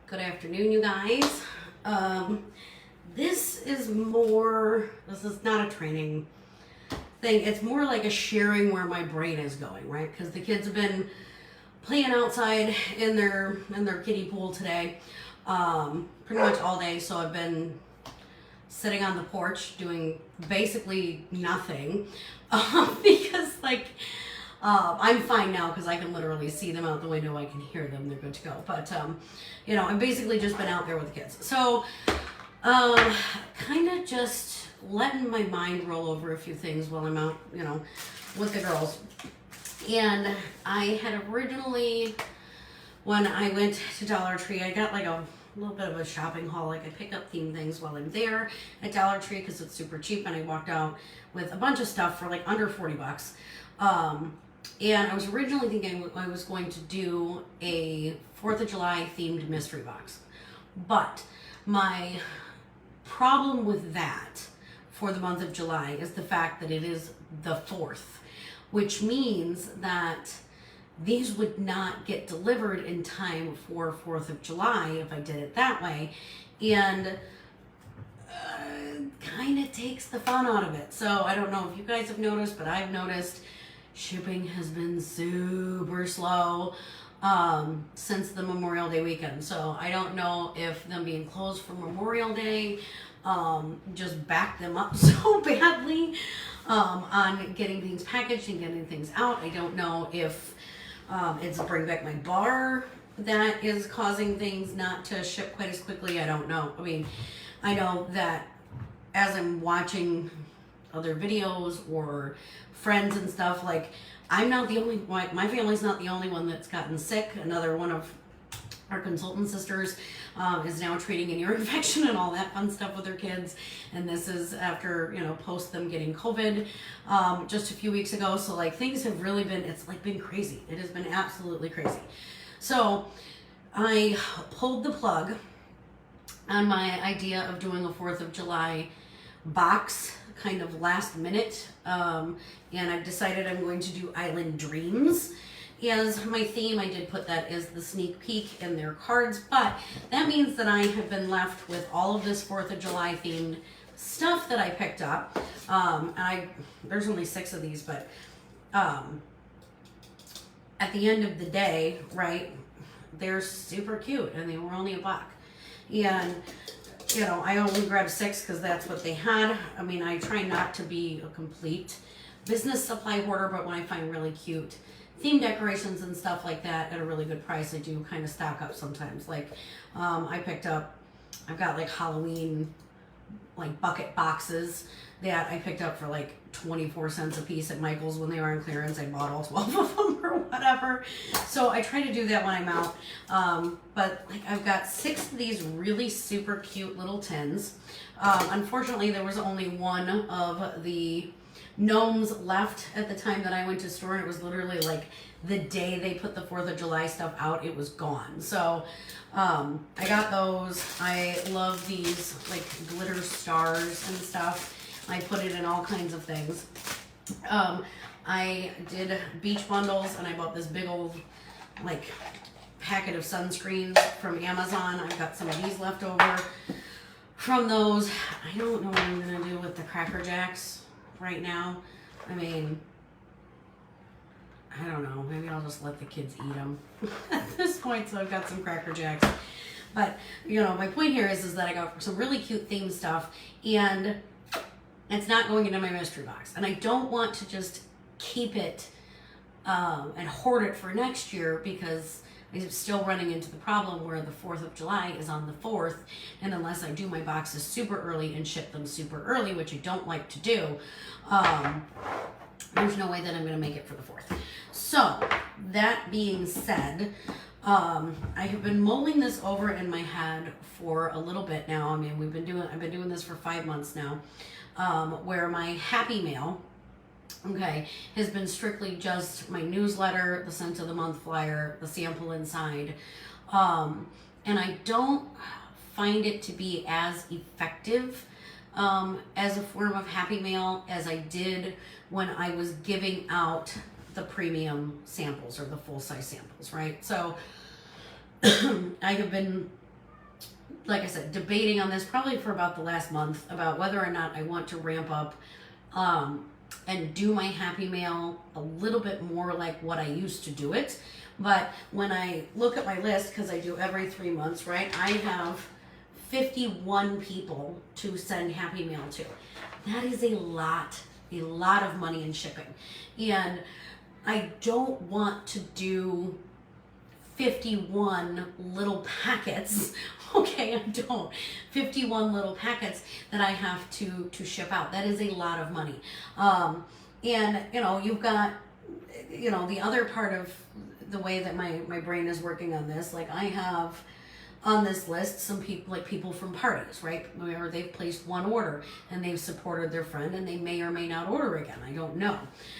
Good afternoon, you guys. This is not a training thing. It's more like a sharing where my brain is going, right? Because the kids have been playing outside in their kiddie pool today, pretty much all day. So I've been sitting on the porch doing basically nothing, because I'm fine now because I can literally see them out the window. I can hear them. They're good to go. But, I've basically just been out there with the kids. So, kind of just letting my mind roll over a few things while I'm out, with the girls. And I had originally, when I went to Dollar Tree, I got like a little bit of a shopping haul. Like I pick up themed things while I'm there at Dollar Tree because it's super cheap. And I walked out with a bunch of stuff for like under $40. And I was originally thinking I was going to do a 4th of July themed mystery box. But my problem with that for the month of July is the fact that it is the 4th, which means that these would not get delivered in time for 4th of July if I did it that way. And kind of takes the fun out of it. So I don't know if you guys have noticed, but I've noticed shipping has been super slow since the Memorial Day weekend. So I don't know if them being closed for Memorial Day just backed them up so badly on getting things packaged and getting things out. I don't know if it's Bring Back My Bar that is causing things not to ship quite as quickly. I don't know. I mean, I know that as I'm watching other videos or friends and stuff, like I'm not the only one, my family's not the only one that's gotten sick. Another one of our consultant sisters is now treating an ear infection and all that fun stuff with their kids. And this is after, post them getting COVID just a few weeks ago. So like things have really been crazy. It has been absolutely crazy. So I pulled the plug on my idea of doing a 4th of July box kind of last minute, and I've decided I'm going to do Island Dreams as my theme. I did put that as the sneak peek in their cards, but that means that I have been left with all of this 4th of July themed stuff that I picked up. There's only 6 of these, but at the end of the day, right, they're super cute and they were only $1. And I only grabbed 6 because that's what they had. I mean, I try not to be a complete business supply hoarder, but when I find really cute theme decorations and stuff like that at a really good price, I do kind of stock up sometimes. Like, I've got like Halloween, like bucket boxes that I picked up for like 24 cents a piece at Michael's when they were on clearance. I bought all 12 of them or whatever. So I try to do that when I'm out. But like I've got 6 of these really super cute little tins. Unfortunately, there was only one of the gnomes left at the time that I went to store, and it was literally like the day they put the 4th of July stuff out, it was gone. So I got those. I love these like glitter stars and stuff. I put it in all kinds of things. I did beach bundles, and I bought this big old like packet of sunscreens from Amazon. I've got some of these left over from those. I don't know what I'm gonna do with the Cracker Jacks right now. I mean, I don't know. Maybe I'll just let the kids eat them at this point. So I've got some Cracker Jacks. But, my point here is that I got some really cute theme stuff, and it's not going into my mystery box. And I don't want to just keep it and hoard it for next year, because I'm still running into the problem where the 4th of July is on the 4th, and unless I do my boxes super early and ship them super early, which I don't like to do, there's no way that I'm going to make it for the 4th. So, that being said, I have been mulling this over in my head for a little bit now. I mean, I've been doing this for 5 months now, where my Happy Mail, has been strictly just my newsletter, the Scent of the Month flyer, the sample inside. And I don't find it to be as effective as a form of Happy Mail as I did when I was giving out the premium samples or the full-size samples, right? So I have been like I said, debating on this probably for about the last month about whether or not I want to ramp up and do my Happy Mail a little bit more like what I used to do it. But when I look at my list, because I do every 3 months, right, I have 51 people to send Happy Mail to. That is a lot of money in shipping. And I don't want to do 51 little packets. Okay, I don't. 51 little packets that I have to ship out. That is a lot of money. And, you know, you've got, you know, the other part of the way that my brain is working on this, like I have on this list some people, like people from parties, right, where they've placed one order and they've supported their friend and they may or may not order again. I don't know.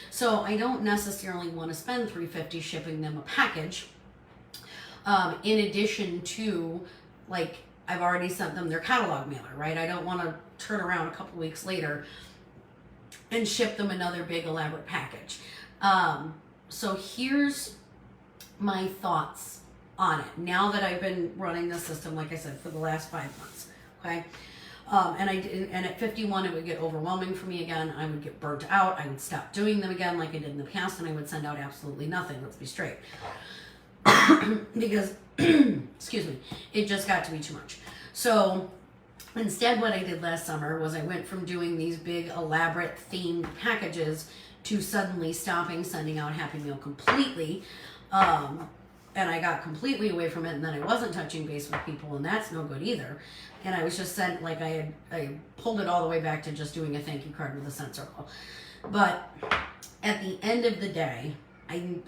So I don't necessarily want to spend $350 shipping them a package. In addition to, like, I've already sent them their catalog mailer, right? I don't want to turn around a couple weeks later and ship them another big elaborate package. So here's my thoughts on it now that I've been running the system, like I said, for the last 5 months. Okay. And at 51, it would get overwhelming for me again. I would get burnt out. I would stop doing them again like I did in the past, and I would send out absolutely nothing. Let's be straight. Because, excuse me, it just got to be too much. So instead, what I did last summer was I went from doing these big, elaborate themed packages to suddenly stopping sending out Happy Meal completely. And I got completely away from it, and then I wasn't touching base with people, and that's no good either. And I was just sent, like I pulled it all the way back to just doing a thank you card with a cent circle. But at the end of the day, and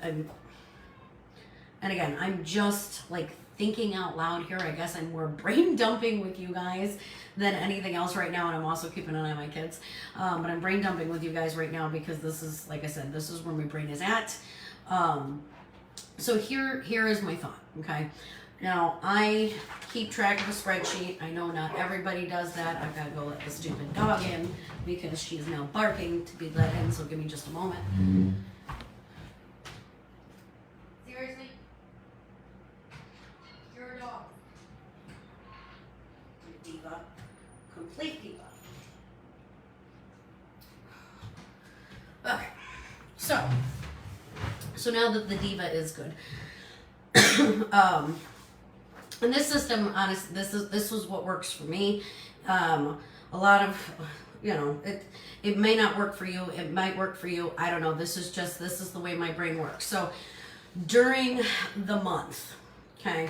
again, I'm just like thinking out loud here. I guess I'm more brain dumping with you guys than anything else right now, and I'm also keeping an eye on my kids. But I'm brain dumping with you guys right now because this is, like I said, this is where my brain is at. So here is my thought, okay? Now, I keep track of a spreadsheet. I know not everybody does that. I've got to go let the stupid dog in because she's now barking to be let in, so give me just a moment. Seriously? You're a dog. You're a diva. Complete diva. Okay, so now that the diva is good, and this system, honestly, this was what works for me. A lot of, you know, it may not work for you. It might work for you. I don't know. This is the way my brain works. So during the month, okay,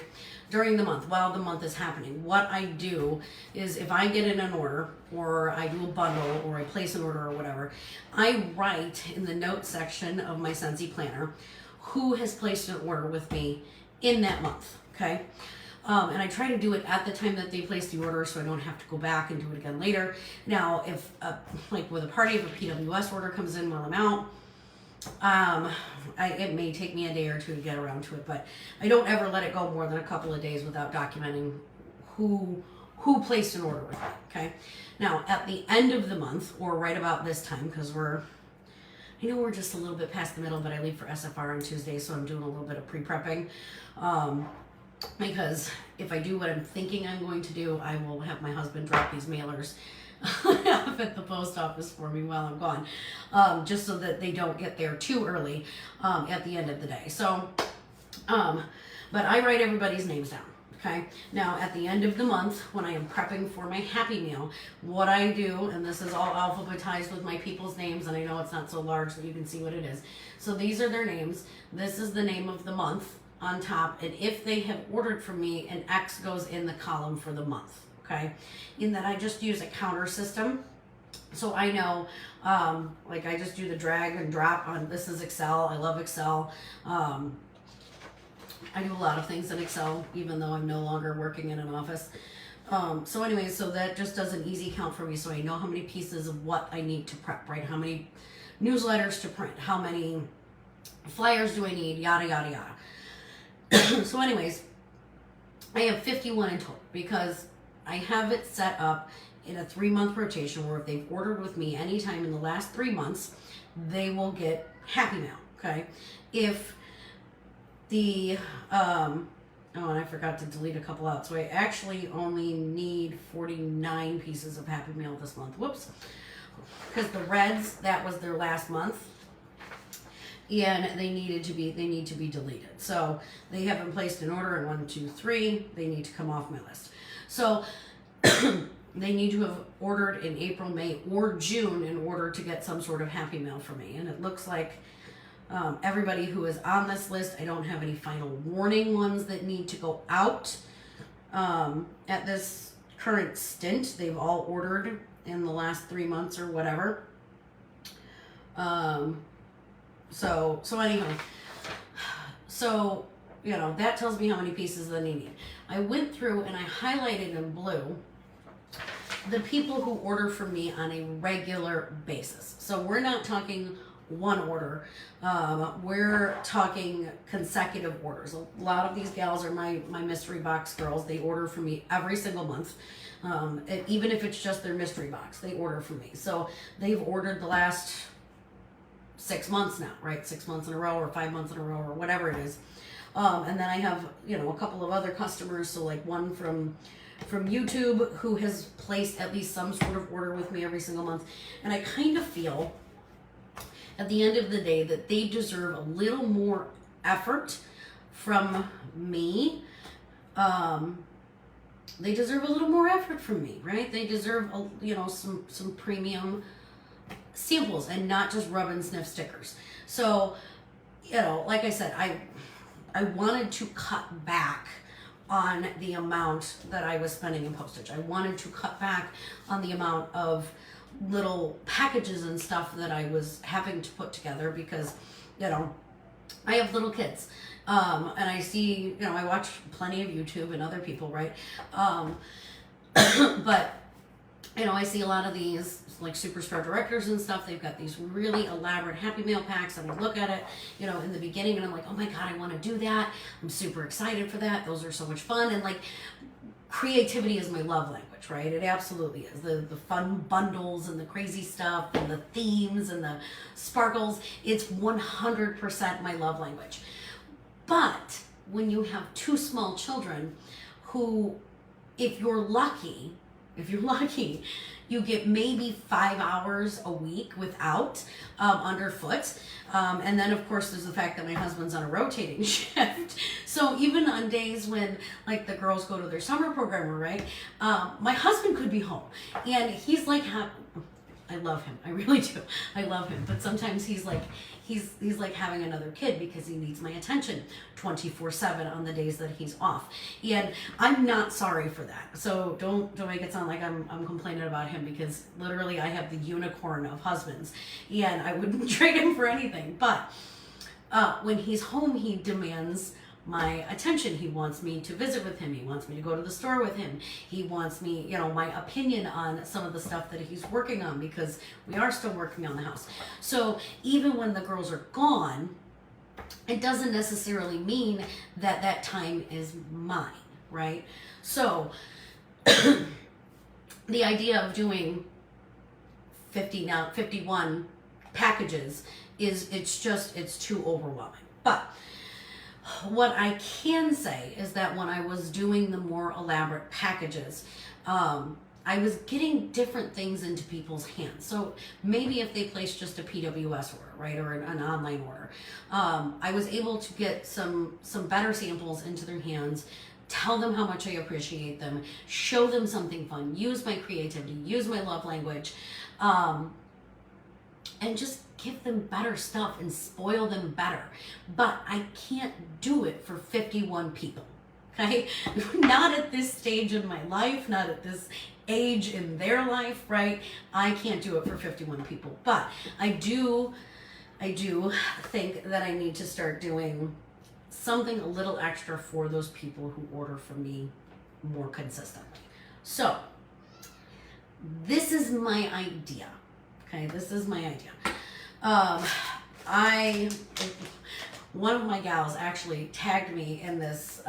while the month is happening, what I do is if I get in an order or I do a bundle or I place an order or whatever, I write in the notes section of my Scentsy planner who has placed an order with me in that month, okay? And I try to do it at the time that they place the order so I don't have to go back and do it again later. Now, if, like with a party, if a PWS order comes in while I'm out, it may take me a day or two to get around to it, but I don't ever let it go more than a couple of days without documenting who placed an order with me, okay? Now, at the end of the month, or right about this time, because I know we're just a little bit past the middle, but I leave for SFR on Tuesday, so I'm doing a little bit of pre-prepping. Because if I do what I'm thinking I'm going to do, I will have my husband drop these mailers off at the post office for me while I'm gone, just so that they don't get there too early at the end of the day. So, but I write everybody's names down. Okay. Now, at the end of the month, when I am prepping for my Happy Meal, what I do, and this is all alphabetized with my people's names, and I know it's not so large that you can see what it is. So these are their names. This is the name of the month on top, and if they have ordered from me, an X goes in the column for the month. Okay. In that I just use a counter system. So I know, like I just do the drag and drop on, this is Excel. I love Excel. I do a lot of things in Excel, even though I'm no longer working in an office. So anyways, so that just does an easy count for me. So I know how many pieces of what I need to prep, right? How many newsletters to print, how many flyers do I need, yada, yada, yada. So anyways, I have 51 in total because I have it set up in a 3-month rotation where if they've ordered with me anytime in the last 3 months, they will get Happy Mail, okay? If the, Oh, and I forgot to delete a couple out. So I actually only need 49 pieces of Happy Meal this month. Whoops. Because the reds, that was their last month. And they need to be deleted. So they haven't placed an order in 1, 2, 3. They need to come off my list. So they need to have ordered in April, May, or June in order to get some sort of Happy Meal for me. And it looks like everybody who is on this list, I don't have any final warning ones that need to go out at this current stint. They've all ordered in the last 3 months or whatever. So anyway, so, you know, that tells me how many pieces that I need. I went through and I highlighted in blue the people who order from me on a regular basis. So we're not talking one order. We're talking consecutive orders. A lot of these gals are my mystery box girls. They order from me every single month. Even if it's just their mystery box, they order from me. So they've ordered the last 6 months now, right? 6 months in a row or 5 months in a row or whatever it is. And then I have, you know, a couple of other customers. So like one from YouTube who has placed at least some sort of order with me every single month. And I kind of feel at the end of the day that they deserve a little more effort from me. They deserve a little more effort from me, right? They deserve, you know, some premium samples and not just rub and sniff stickers. So, you know, like I said, I wanted to cut back on the amount that I was spending in postage. I wanted to cut back on the amount of little packages and stuff that I was having to put together because, you know, I have little kids. And I see, you know, I watch plenty of YouTube and other people, right? But, you know, I see a lot of these like superstar directors and stuff. They've got these really elaborate Happy Meal packs, and I look at it, you know, in the beginning, and I'm like, oh my God, I want to do that. I'm super excited for that. Those are so much fun. And like, creativity is my love language, right? It absolutely is. The fun bundles and the crazy stuff and the themes and the sparkles. It's 100% my love language. But when you have 2 small children who, if you're lucky, you get maybe 5 hours a week without underfoot. And then of course there's the fact that my husband's on a rotating shift. So even on days when like the girls go to their summer program, right? My husband could be home and he's like, I love him. I really do. I love him. But sometimes he's like having another kid because he needs my attention 24/7 on the days that he's off. And I'm not sorry for that. So don't make it sound like I'm complaining about him, because literally I have the unicorn of husbands and I wouldn't trade him for anything. But when he's home, he demands my attention. He wants me to visit with him. He wants me to go to the store with him. He wants me, you know, my opinion on some of the stuff that he's working on, because we are still working on the house. So even when the girls are gone, it doesn't necessarily mean that that time is mine, right? So the idea of doing 51 packages it's too overwhelming. But what I can say is that when I was doing the more elaborate packages, I was getting different things into people's hands. So maybe if they placed just a PWS order, right, or an online order, I was able to get some better samples into their hands, tell them how much I appreciate them, show them something fun, use my creativity, use my love language, and just give them better stuff and spoil them better. But I can't do it for 51 people, okay? Not at this stage in my life, not at this age in their life, right? I can't do it for 51 people. But I do think that I need to start doing something a little extra for those people who order from me more consistently. So this is my idea. Okay, this is my idea. one of my gals actually tagged me in this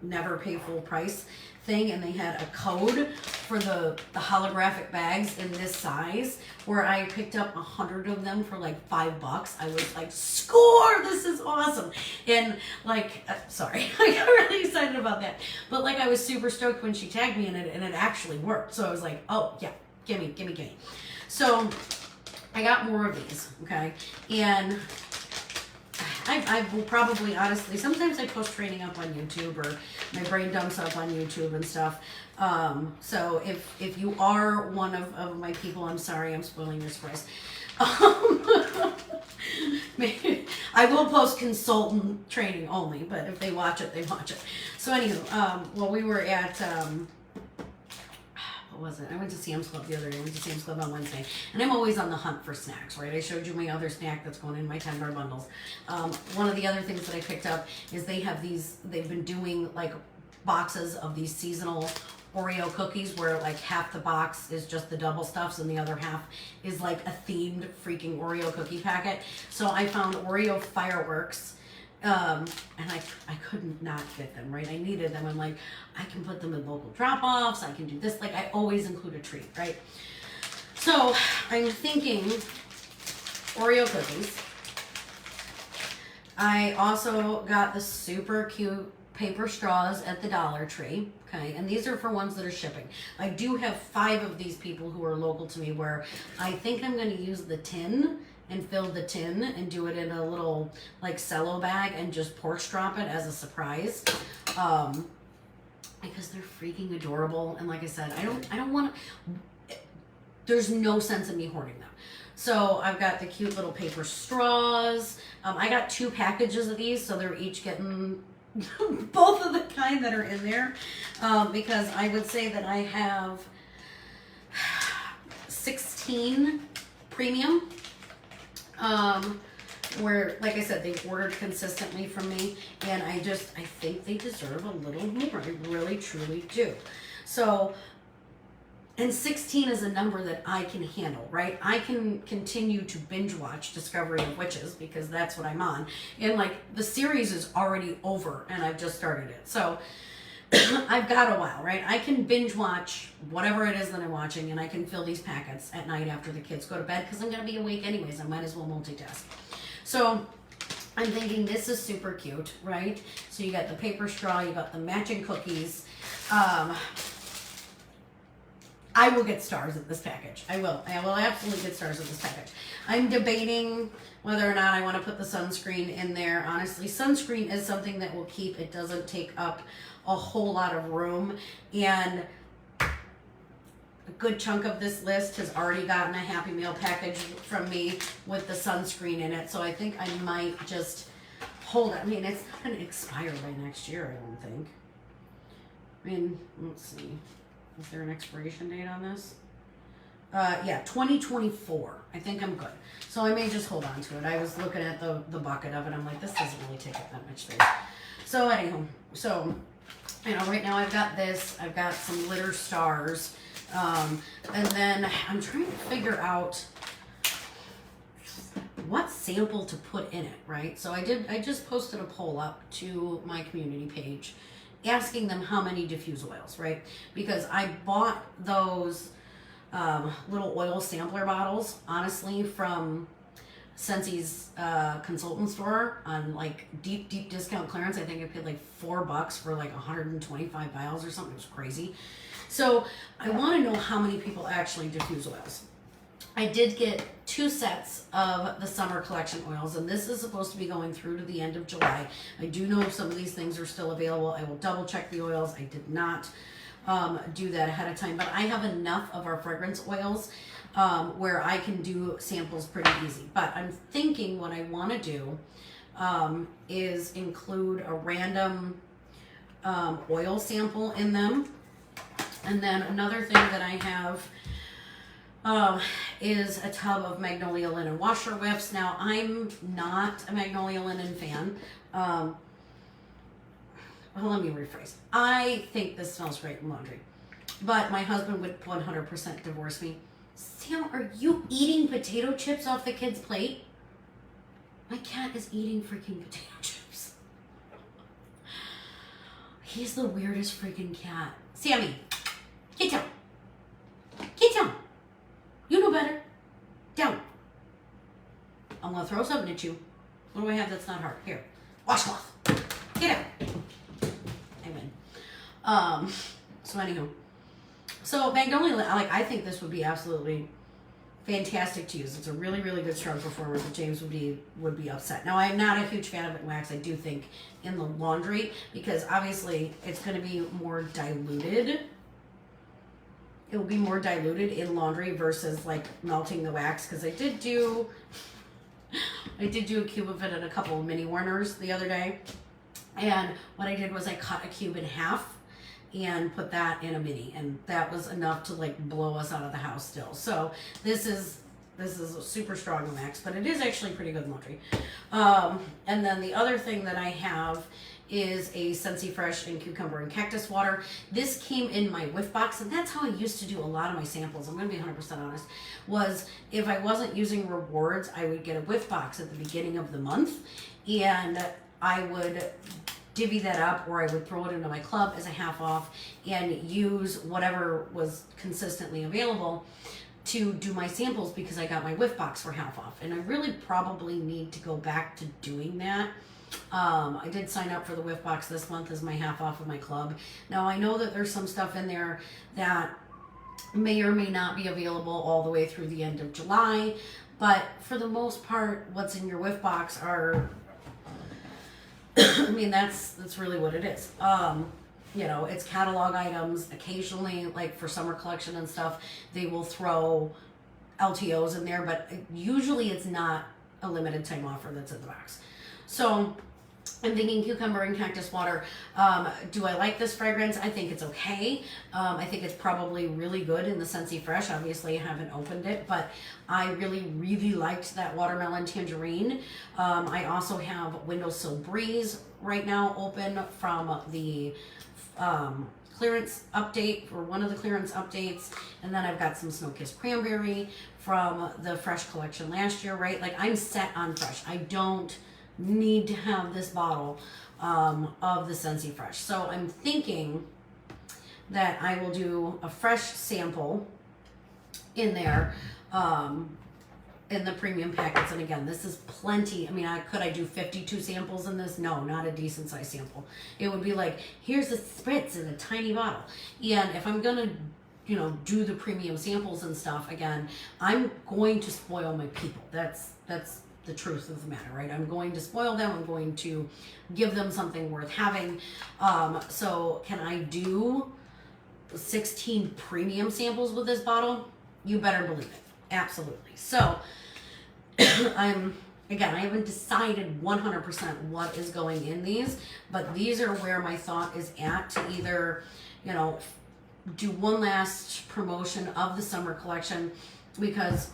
never pay full price thing, and they had a code for the holographic bags in this size where I picked up 100 of them for like $5. I was like, score, this is awesome. And like, sorry, I got really excited about that. But like, I was super stoked when she tagged me in it, and it actually worked. So I was like, oh yeah, gimme. So I got more of these, okay? And I will probably, honestly, sometimes I post training up on YouTube, or my brain dumps up on YouTube and stuff. So if you are one of my people, I'm sorry, I'm spoiling your surprise. I will post consultant training only, but if they watch it, they watch it. So anywho, well, we were at, what was it? I went to Sam's Club the other day. I went to Sam's Club on Wednesday. And I'm always on the hunt for snacks, right? I showed you my other snack that's going in my $10 bundles. One of the other things that I picked up is they have these, they've been doing like boxes of these seasonal Oreo cookies where like half the box is just the double stuffs and the other half is like a themed freaking Oreo cookie packet. So I found Oreo fireworks. And I couldn't not get them, right? I needed them. I'm like, I can put them in local drop-offs. I can do this. Like, I always include a treat, right? So I'm thinking Oreo cookies. I also got the super cute paper straws at the Dollar Tree. Okay, and these are for ones that are shipping. I do have 5 of these people who are local to me where I think I'm going to use the tin and fill the tin and do it in a little like cello bag and just porch drop it as a surprise. Because they're freaking adorable. And like I said, I don't want to, there's no sense in me hoarding them. So I've got the cute little paper straws. I got 2 packages of these, so they're each getting both of the kind that are in there. Because I would say that I have 16 premium. Where, like I said, they've ordered consistently from me, and I think they deserve a little more. I really, truly do. So, and 16 is a number that I can handle, right? I can continue to binge watch Discovery of Witches because that's what I'm on. And like, the series is already over, and I've just started it. So, I've got a while, right? I can binge watch whatever it is that I'm watching, and I can fill these packets at night after the kids go to bed because I'm going to be awake anyways. I might as well multitask. So I'm thinking this is super cute, right? So you got the paper straw, you got the matching cookies. I will get stars at this package. I will absolutely get stars at this package. I'm debating whether or not I want to put the sunscreen in there. Honestly, sunscreen is something that will keep, it doesn't take up a whole lot of room, and a good chunk of this list has already gotten a Happy Meal package from me with the sunscreen in it, so I think I might just hold it. I mean, it's not going to expire by next year, I don't think. I mean, let's see. Is there an expiration date on this? Yeah, 2024. I think I'm good. So I may just hold on to it. I was looking at the bucket of it. I'm like, this doesn't really take up that much space. So anywho, so, you know, right now I've got this. I've got some glitter stars. And then I'm trying to figure out what sample to put in it, right? So I just posted a poll up to my community page asking them how many diffuse oils, right? Because I bought those little oil sampler bottles, honestly, from Scentsi's consultant store on like deep discount clearance. I think I paid like $4 for like 125 vials or something. It was crazy. So I want to know how many people actually diffuse oils. I did get 2 sets of the summer collection oils, and this is supposed to be going through to the end of July. I do know some of these things are still available. I will double check the oils. I did not do that ahead of time, but I have enough of our fragrance oils where I can do samples pretty easy. But I'm thinking what I want to do is include a random oil sample in them. And then another thing that I have is a tub of Magnolia Linen washer whips. Now, I'm not a Magnolia Linen fan. Well, let me rephrase. I think this smells great in laundry, but my husband would 100% divorce me. Sam, are you eating potato chips off the kid's plate? My cat is eating freaking potato chips. He's the weirdest freaking cat. Sammy, get down. Get down. You know better. Down. I'm going to throw something at you. What do I have that's not hard? Here. Washcloth. Get out. I win. So anywho. So Magnolia, like, I think this would be absolutely fantastic to use. It's a really, really good strong performer, but James would be upset. Now, I'm not a huge fan of it in wax. I do think in the laundry, because obviously it's going to be more diluted. It will be more diluted in laundry versus like melting the wax, because I did do a cube of it and a couple of mini Warners the other day. And what I did was I cut a cube in half and put that in a mini, and that was enough to like blow us out of the house still. So this is a super strong wax, but it is actually pretty good laundry. And then the other thing that I have is a Scentsy Fresh and cucumber and cactus water. This came in my whiff box, and that's how I used to do a lot of my samples. I'm gonna be 100% honest. Was if I wasn't using rewards, I would get a whiff box at the beginning of the month, and I would divvy that up, or I would throw it into my club as a half off and use whatever was consistently available to do my samples, because I got my whiff box for half off. And I really probably need to go back to doing that. I did sign up for the whiff box this month as my half off of my club. Now I know that there's some stuff in there that may or may not be available all the way through the end of July, but for the most part, what's in your whiff box are I mean, that's really what it is. You know, it's catalog items. Occasionally, like for summer collection and stuff, they will throw LTOs in there, but usually it's not a limited time offer that's in the box. So I'm thinking cucumber and cactus water. Do I like this fragrance? I think it's okay. I think it's probably really good in the Scentsy Fresh. Obviously, I haven't opened it, but I really, really liked that watermelon tangerine. I also have Windowsill Breeze right now open from the clearance update, or one of the clearance updates, and then I've got some Snow Kissed Cranberry from the Fresh collection last year, right? Like, I'm set on Fresh. I don't need to have this bottle of the Scentsy Fresh. So I'm thinking that I will do a fresh sample in there in the premium packets. And again, this is plenty. I mean, could I do 52 samples in this? No, not a decent size sample. It would be like, here's a spritz in a tiny bottle. And if I'm gonna, you know, do the premium samples and stuff, again, I'm going to spoil my people. That's the truth of the matter, right? I'm going to spoil them. I'm going to give them something worth having. So can I do 16 premium samples with this bottle? You better believe it. Absolutely. So I haven't decided 100% what is going in these, but these are where my thought is at, to either, you know, do one last promotion of the summer collection, because,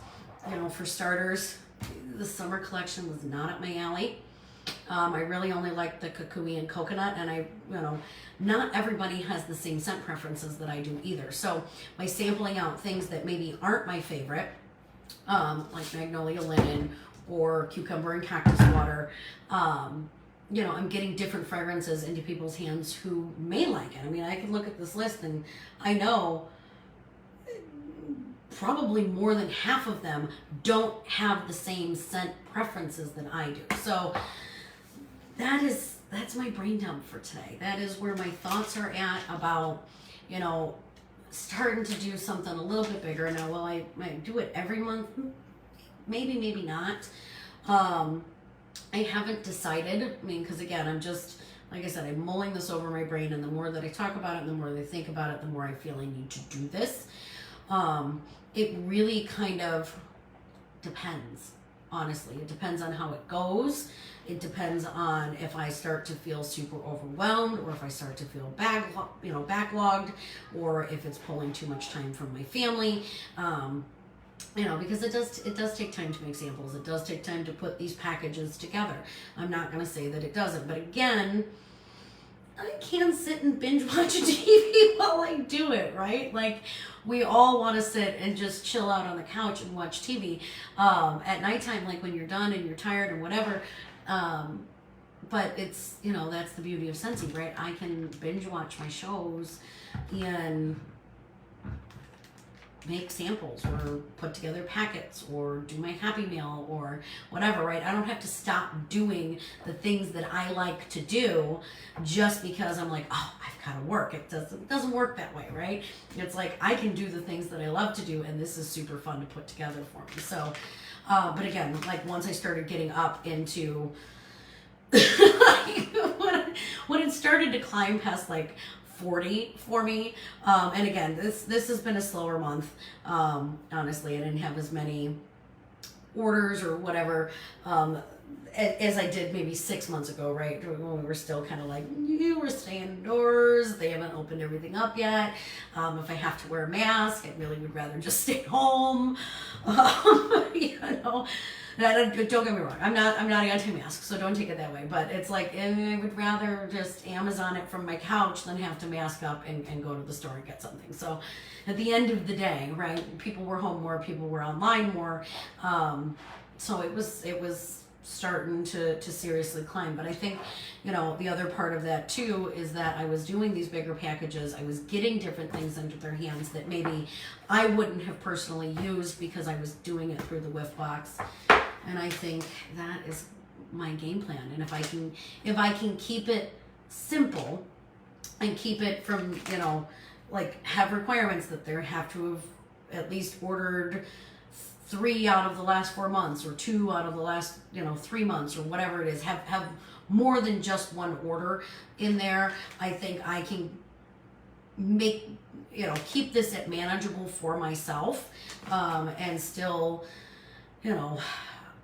you know, for starters, the summer collection was not up my alley. I really only like the Kukui and coconut, and not everybody has the same scent preferences that I do either. So by sampling out things that maybe aren't my favorite, like Magnolia Linen or Cucumber and Cactus Water, I'm getting different fragrances into people's hands who may like it. I mean, I can look at this list and I know probably more than half of them don't have the same scent preferences that I do. So that's my brain dump for today. That is where my thoughts are at about, you know, starting to do something a little bit bigger. Now, will I do it every month? Maybe, maybe not. I haven't decided. I mean, because again, I'm just, like I said, I'm mulling this over my brain, and the more that I talk about it, and the more that I think about it, the more I feel I need to do this. It really kind of depends, honestly. It depends on how it goes. It depends on if I start to feel super overwhelmed, or if I start to feel backlogged, or if it's pulling too much time from my family. Because it does take time to make samples. It does take time to put these packages together. I'm not going to say that it doesn't, but again, I can't sit and binge watch TV while I do it, right? Like, we all want to sit and just chill out on the couch and watch TV at nighttime, like when you're done and you're tired or whatever. But it's, that's the beauty of Scentsy, right? I can binge watch my shows and make samples or put together packets or do my Happy Meal or whatever, right? I don't have to stop doing the things that I like to do just because I'm like, oh, I've got to work. It doesn't work that way, right? It's like I can do the things that I love to do, and this is super fun to put together for me. So, but again, like once I started getting up into when it started to climb past like 40 for me, and again, this has been a slower month. Honestly, I didn't have as many orders or whatever as I did maybe 6 months ago, right? When we were still kind of like, we're staying indoors. They haven't opened everything up yet. If I have to wear a mask, I really would rather just stay home. Don't get me wrong. I'm not anti-mask, so don't take it that way. But it's like I would rather just Amazon it from my couch than have to mask up and go to the store and get something. So at the end of the day, right? People were home more. People were online more. So it was starting to seriously climb. But I think, the other part of that too is that I was doing these bigger packages. I was getting different things into their hands that maybe I wouldn't have personally used because I was doing it through the Whiff Box. And I think that is my game plan. And if I can keep it simple and keep it from, like have requirements that they have to have at least ordered 3 out of the last 4 months or 2 out of the last 3 months or whatever it is, have more than just one order in there. I think I can make keep this at manageable for myself, and still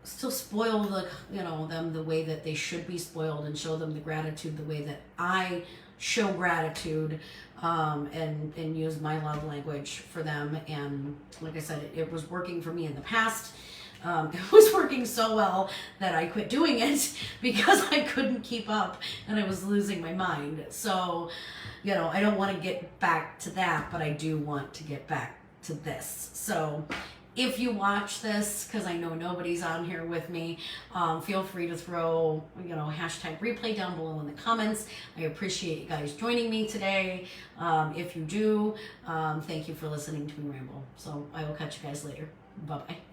spoil them the way that they should be spoiled, and show them the gratitude the way that I show gratitude, and use my love language for them. And like I said, it was working for me in the past. It was working so well that I quit doing it because I couldn't keep up and I was losing my mind. So, I don't want to get back to that, but I do want to get back to this. So if you watch this, because I know nobody's on here with me, feel free to throw, hashtag replay down below in the comments. I appreciate you guys joining me today. If you do, thank you for listening to me ramble. So I will catch you guys later. Bye-bye.